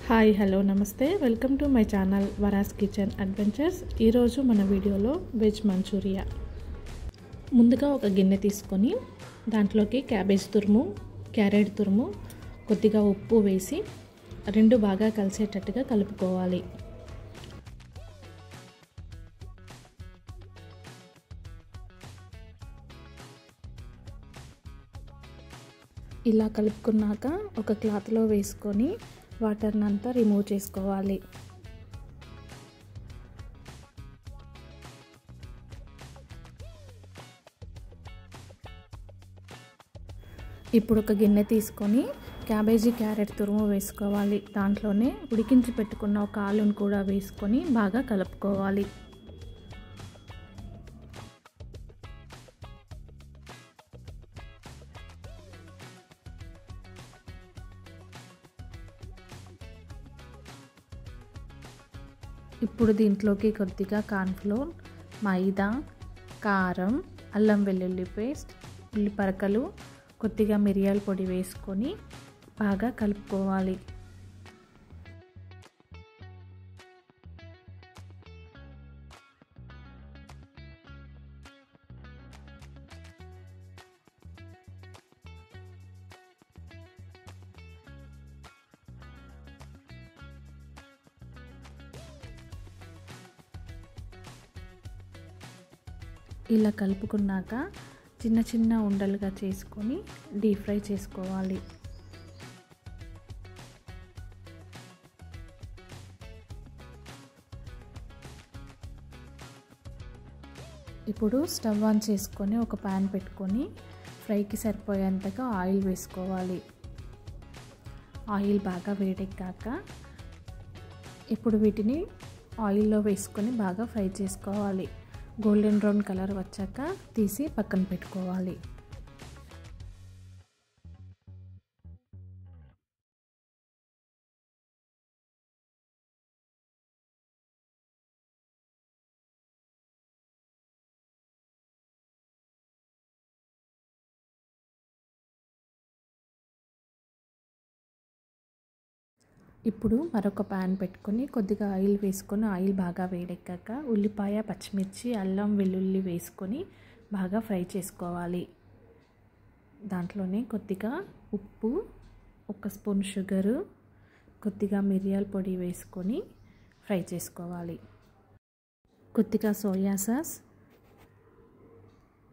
Hi hello namaste welcome to my channel Vara's kitchen adventures. ఈరోజు మన వీడియోలో వెజ్ మంచూరియా. ముందుగా ఒక గిన్నె తీసుకొని దాంట్లోకి క్యాబేజ్ తురుము, క్యారెట్ తురుము, కొద్దిగా ఉప్పు వేసి రెండు బాగా కలిసేటట్టుగా కలుపుకోవాలి. ఇలా కలుపుకున్నాక ఒక క్లాత్లో వేసుకొని వాటర్ని అంతా రిమూవ్ చేసుకోవాలి. ఇప్పుడు ఒక గిన్నె తీసుకొని క్యాబేజీ క్యారెట్ తురుము వేసుకోవాలి. దాంట్లోనే ఉడికించి పెట్టుకున్న ఒక ఆలుని కూడా వేసుకొని బాగా కలుపుకోవాలి. ఇప్పుడు దీంట్లోకి కొద్దిగా కార్న్ఫ్లోర్, మైదా, కారం, అల్లం వెల్లుల్లి పేస్ట్, ఉల్లిపరకలు, కొద్దిగా మిరియాల పొడి వేసుకొని బాగా కలుపుకోవాలి. ఇలా కలుపుకున్నాక చిన్న చిన్న ఉండలుగా చేసుకొని డీప్ ఫ్రై చేసుకోవాలి. ఇప్పుడు స్టవ్ ఆన్ చేసుకొని ఒక ప్యాన్ పెట్టుకొని ఫ్రైకి సరిపోయేంతగా ఆయిల్ వేసుకోవాలి. ఆయిల్ బాగా వేడెక్కాక ఇప్పుడు వీటిని ఆయిల్లో వేసుకొని బాగా ఫ్రై చేసుకోవాలి. గోల్డెన్ బ్రౌన్ కలర్ వచ్చాక తీసి పక్కన పెట్టుకోవాలి. ఇప్పుడు మరొక ప్యాన్ పెట్టుకొని కొద్దిగా ఆయిల్ వేసుకొని ఆయిల్ బాగా వేడెక్కాక ఉల్లిపాయ, పచ్చిమిర్చి, అల్లం వెల్లుల్లి వేసుకొని బాగా ఫ్రై చేసుకోవాలి. దాంట్లోనే కొద్దిగా ఉప్పు, ఒక స్పూన్ షుగరు, కొద్దిగా మిరియాల పొడి వేసుకొని ఫ్రై చేసుకోవాలి. కొద్దిగా soya sauce,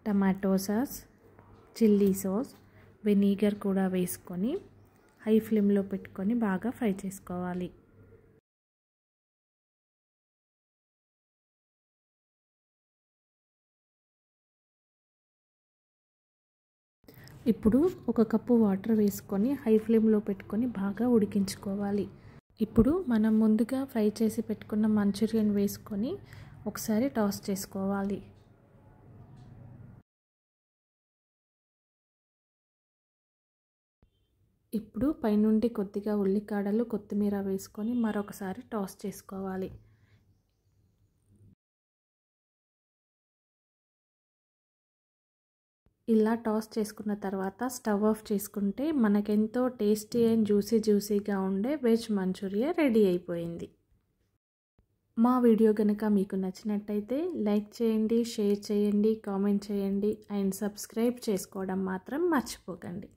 tomato sauce, chilli sauce, vinegar కూడా వేసుకొని హై ఫ్లేమ్లో పెట్టుకొని బాగా ఫ్రై చేసుకోవాలి. ఇప్పుడు ఒక కప్పు వాటర్ వేసుకొని హై ఫ్లేమ్లో పెట్టుకొని బాగా ఉడికించుకోవాలి. ఇప్పుడు మనం ముందుగా ఫ్రై చేసి పెట్టుకున్న మంచూరియన్ వేసుకొని ఒకసారి టాస్ చేసుకోవాలి. ఇప్పుడు పైనుండి కొద్దిగా ఉల్లికాడలు, కొత్తిమీర వేసుకొని మరొకసారి టాస్ చేసుకోవాలి. ఇలా టాస్ చేసుకున్న తర్వాత స్టవ్ ఆఫ్ చేసుకుంటే మనకెంతో టేస్టీ అండ్ జ్యూసీగా ఉండే వెజ్ మంచూరియా రెడీ అయిపోయింది. మా వీడియో కనుక మీకు నచ్చినట్టయితే లైక్ చేయండి, షేర్ చేయండి, కామెంట్ చేయండి అండ్ సబ్స్క్రైబ్ చేసుకోవడం మాత్రం మర్చిపోకండి.